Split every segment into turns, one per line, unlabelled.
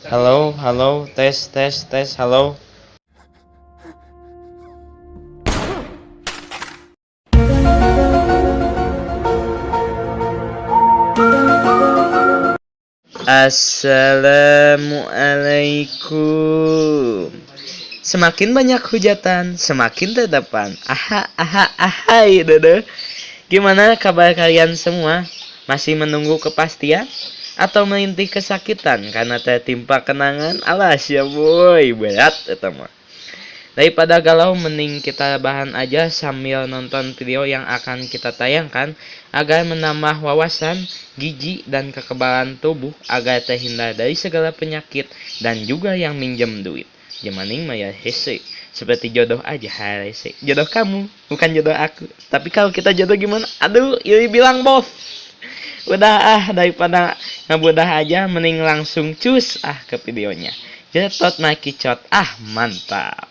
Halo, halo, tes, tes, tes, halo. Assalamualaikum. Semakin banyak hujatan, semakin terdepan. Aha, aha, ahai, dede. Gimana kabar kalian semua? Masih menunggu kepastian? Atau merintih kesakitan karena tertimpa kenangan? Alas ya boy, berat itu mah. Daripada galau, mending kita bahan aja sambil nonton video yang akan kita tayangkan agar menambah wawasan, gizi, dan kekebalan tubuh agar terhindar dari segala penyakit dan juga yang minjem duit. Jamaning maya hese, seperti jodoh aja hese. Jodoh kamu, bukan jodoh aku. Tapi kalau kita jodoh gimana? Aduh, Yuri bilang bof. Udah daripada ngebudah aja, mending langsung cus ke videonya. Jetot makicot, mantap.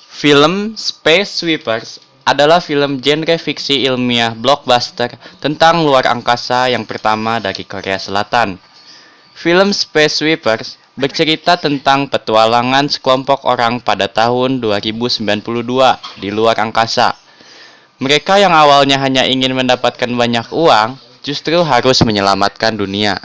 Film Space Sweepers adalah film genre fiksi ilmiah blockbuster tentang luar angkasa yang pertama dari Korea Selatan. Film Space Sweepers bercerita tentang petualangan sekelompok orang pada tahun 2092 di luar angkasa. Mereka yang awalnya hanya ingin mendapatkan banyak uang, justru harus menyelamatkan dunia.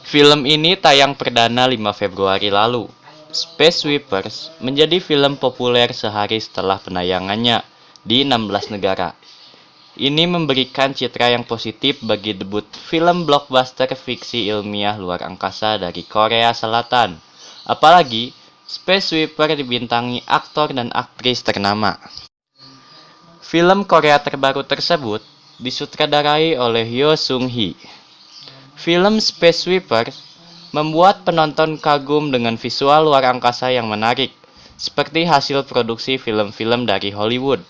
Film ini tayang perdana 5 Februari lalu. Space Sweepers menjadi film populer sehari setelah penayangannya di 16 negara. Ini memberikan citra yang positif bagi debut film blockbuster fiksi ilmiah luar angkasa dari Korea Selatan. Apalagi, Space Sweeper dibintangi aktor dan aktris ternama. Film Korea terbaru tersebut disutradarai oleh Yo Sung-hee. Film Space Sweepers membuat penonton kagum dengan visual luar angkasa yang menarik, seperti hasil produksi film-film dari Hollywood.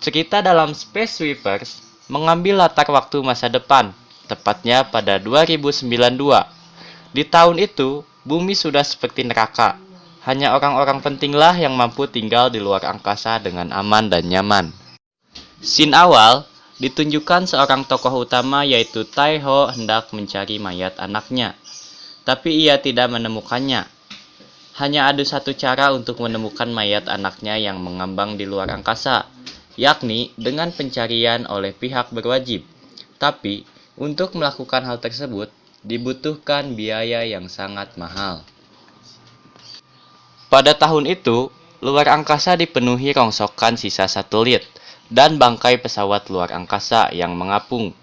Cerita dalam Space Sweepers mengambil latar waktu masa depan, tepatnya pada 2092. Di tahun itu, bumi sudah seperti neraka. Hanya orang-orang pentinglah yang mampu tinggal di luar angkasa dengan aman dan nyaman. Scene awal ditunjukkan seorang tokoh utama yaitu Tae-ho hendak mencari mayat anaknya. Tapi ia tidak menemukannya. Hanya ada satu cara untuk menemukan mayat anaknya yang mengambang di luar angkasa, yakni dengan pencarian oleh pihak berwajib. Tapi, untuk melakukan hal tersebut, dibutuhkan biaya yang sangat mahal. Pada tahun itu, luar angkasa dipenuhi rongsokan sisa satelit dan bangkai pesawat luar angkasa yang mengapung.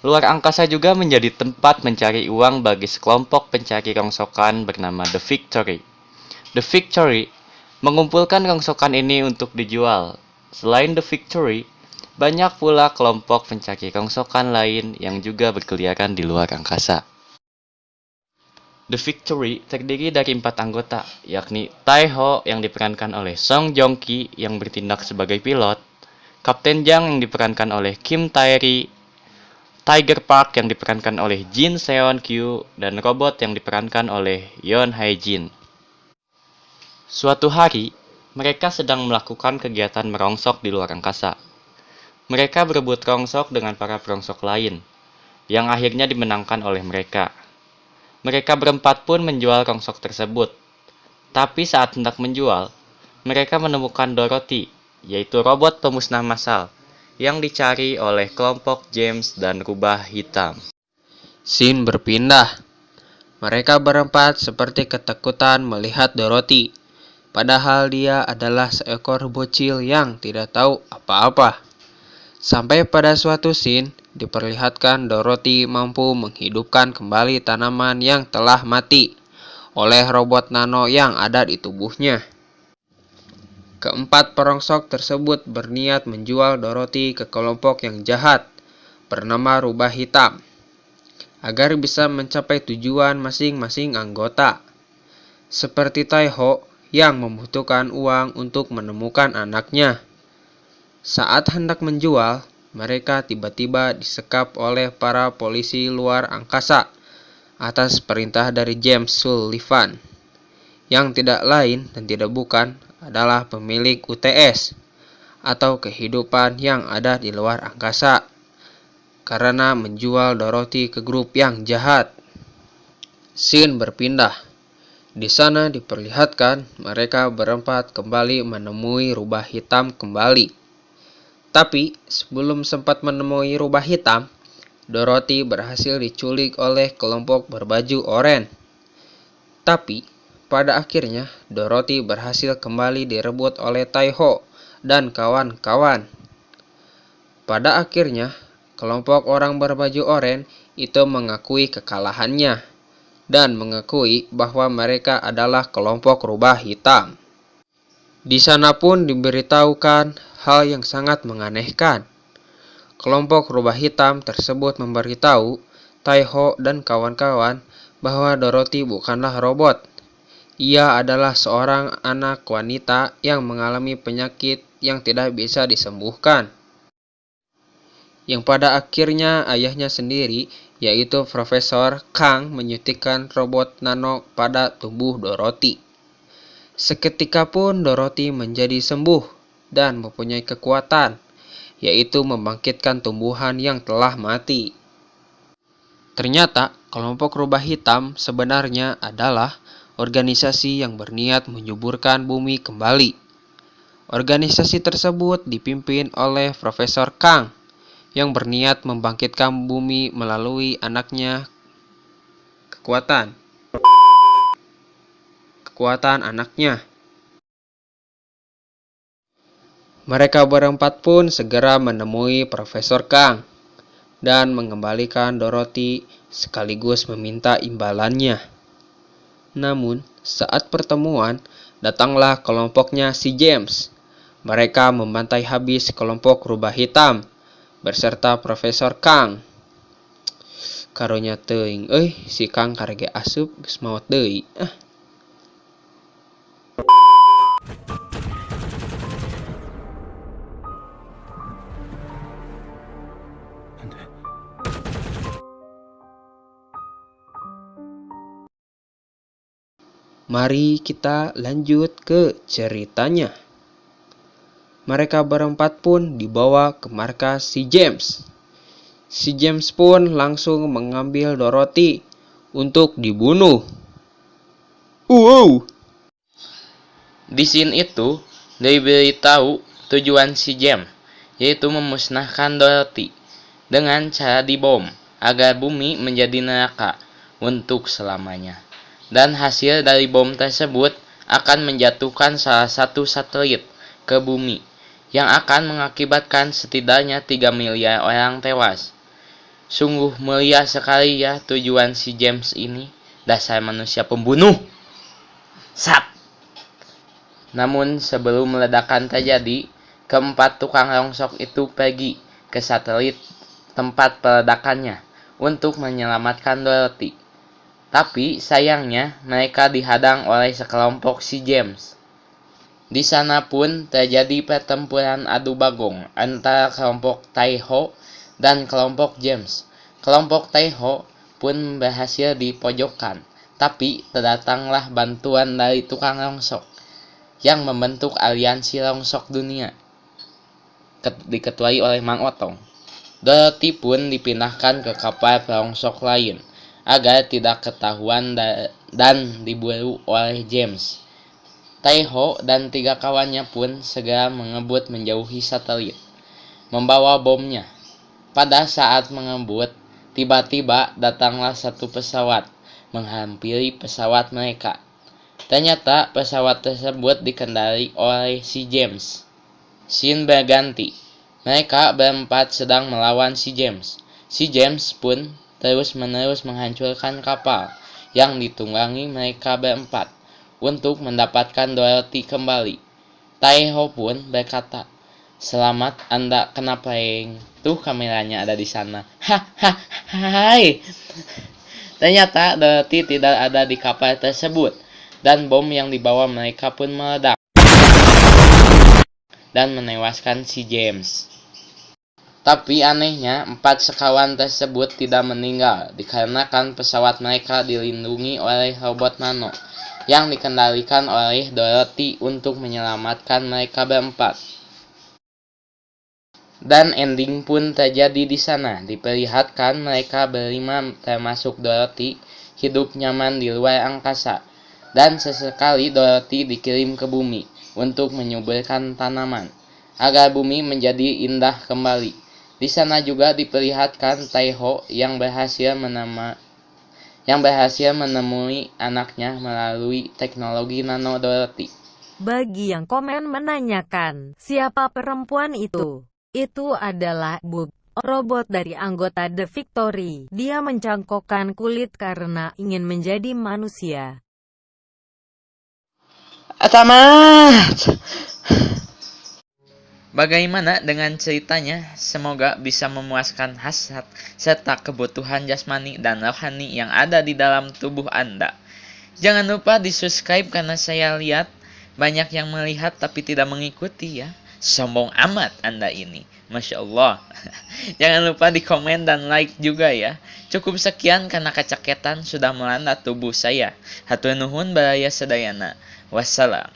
Luar angkasa juga menjadi tempat mencari uang bagi sekelompok pencari rongsokan bernama The Victory. The Victory mengumpulkan rongsokan ini untuk dijual. Selain The Victory, banyak pula kelompok pencari rongsokan lain yang juga berkeliaran di luar angkasa. The Victory terdiri dari 4 anggota, yakni Tae-ho yang diperankan oleh Song Joong-ki yang bertindak sebagai pilot, Kapten Jang yang diperankan oleh Kim Tae-ri, Tiger Park yang diperankan oleh Jin Seon-kyu, dan Robot yang diperankan oleh Yeon Hae-jin. Suatu hari, mereka sedang melakukan kegiatan merongsok di luar angkasa. Mereka berebut rongsok dengan para perongsok lain, yang akhirnya dimenangkan oleh mereka. Mereka berempat pun menjual rongsok tersebut. Tapi saat hendak menjual, mereka menemukan Dorothy, yaitu robot pemusnah massal, yang dicari oleh kelompok James dan Rubah Hitam.
Scene berpindah. Mereka berempat seperti ketakutan melihat Dorothy, padahal dia adalah seekor bocil yang tidak tahu apa-apa. Sampai pada suatu scene, diperlihatkan Dorothy mampu menghidupkan kembali tanaman yang telah mati oleh robot nano yang ada di tubuhnya. Keempat perongsok tersebut berniat menjual Dorothy ke kelompok yang jahat bernama Rubah Hitam agar bisa mencapai tujuan masing-masing anggota. Seperti Tae-ho yang membutuhkan uang untuk menemukan anaknya. Saat hendak menjual, mereka tiba-tiba disekap oleh para polisi luar angkasa atas perintah dari James Sullivan, yang tidak lain dan tidak bukan adalah pemilik UTS atau kehidupan yang ada di luar angkasa karena menjual Dorothy ke grup yang jahat. Scene berpindah. Di sana diperlihatkan mereka berempat kembali menemui rubah hitam kembali. Tapi sebelum sempat menemui rubah hitam, Dorothy berhasil diculik oleh kelompok berbaju oranye. Tapi pada akhirnya Dorothy berhasil kembali direbut oleh Tai-Ho dan kawan-kawan. Pada akhirnya, kelompok orang berbaju oranye itu mengakui kekalahannya dan mengakui bahwa mereka adalah kelompok rubah hitam. Di sana pun diberitahukan hal yang sangat menganehkan. Kelompok rubah hitam tersebut memberitahu Tai-Ho dan kawan-kawan bahwa Dorothy bukanlah robot. Ia adalah seorang anak wanita yang mengalami penyakit yang tidak bisa disembuhkan. Yang pada akhirnya ayahnya sendiri, yaitu Profesor Kang, menyuntikkan robot nano pada tubuh Dorothy. Seketika pun Dorothy menjadi sembuh dan mempunyai kekuatan, yaitu membangkitkan tumbuhan yang telah mati. Ternyata kelompok rubah hitam sebenarnya adalah organisasi yang berniat menyuburkan bumi kembali. Organisasi tersebut dipimpin oleh Profesor Kang yang berniat membangkitkan bumi melalui anaknya kekuatan anaknya. Mereka berempat pun segera menemui Profesor Kang dan mengembalikan Dorothy sekaligus meminta imbalannya. Namun, saat pertemuan, datanglah kelompoknya si James. Mereka membantai habis kelompok rubah hitam berserta Profesor Kang. Karunya teuing si Kang karege asup geus maot deui. Mari kita lanjut ke ceritanya. Mereka berempat pun dibawa ke markas si James. Si James pun langsung mengambil Dorothy untuk dibunuh.
Di scene itu, diberitahu tujuan si James, yaitu memusnahkan Dorothy dengan cara dibom agar bumi menjadi neraka untuk selamanya. Dan hasil dari bom tersebut akan menjatuhkan salah satu satelit ke bumi yang akan mengakibatkan setidaknya 3 miliar orang tewas. Sungguh mulia sekali ya tujuan si James ini, dasar manusia pembunuh. Sat. Namun sebelum ledakan terjadi, keempat tukang rongsok itu pergi ke satelit tempat peledakannya untuk menyelamatkan Dorothy. Tapi sayangnya mereka dihadang oleh sekelompok si James. Di sana pun terjadi pertempuran adu bagong antara kelompok Tai-Ho dan kelompok James. Kelompok Tai-Ho pun berhasil dipojokkan, tapi terdatanglah bantuan dari tukang rongsok yang membentuk aliansi rongsok dunia, diketuai oleh Mang Otong. Dorothy pun dipindahkan ke kapal perongsok lain agar tidak ketahuan dan diburu oleh James. Tai-Ho dan 3 kawannya pun segera mengebut menjauhi satelit, membawa bomnya. Pada saat mengebut, tiba-tiba datanglah satu pesawat menghampiri pesawat mereka. Ternyata pesawat tersebut dikendali oleh si James. Scene berganti. Mereka berempat sedang melawan si James. Si James pun terus-menerus menghancurkan kapal yang ditunggangi mereka berempat untuk mendapatkan Dorothy kembali. Tai-Ho pun berkata, "Selamat Anda kena prank. Tuh kameranya ada di sana." Hai. Ternyata Dorothy tidak ada di kapal tersebut dan bom yang dibawa mereka pun meledak dan menewaskan si James. Tapi anehnya, 4 sekawan tersebut tidak meninggal dikarenakan pesawat mereka dilindungi oleh robot nano yang dikendalikan oleh Dorothy untuk menyelamatkan mereka berempat. Dan ending pun terjadi di sana. Diperlihatkan mereka berlima termasuk Dorothy hidup nyaman di luar angkasa. Dan sesekali Dorothy dikirim ke bumi untuk menyuburkan tanaman, agar bumi menjadi indah kembali. Di sana juga diperlihatkan Taiho yang berhasil menemui anaknya melalui teknologi nano Dorothy.
Bagi yang komen menanyakan, siapa perempuan itu? Itu adalah Bug, robot dari anggota The Victory. Dia mencangkokkan kulit karena ingin menjadi manusia.
Tamat! Bagaimana dengan ceritanya? Semoga bisa memuaskan hasrat serta kebutuhan jasmani dan rohani yang ada di dalam tubuh Anda. Jangan lupa di-subscribe karena saya lihat banyak yang melihat tapi tidak mengikuti ya. Sombong amat Anda ini. Masya Allah. Jangan lupa di komen dan like juga ya. Cukup sekian karena kecaketan sudah melanda tubuh saya. Hatur nuhun baraya sedayana. Wassalam.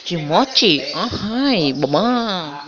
Cimoci, hai, bama.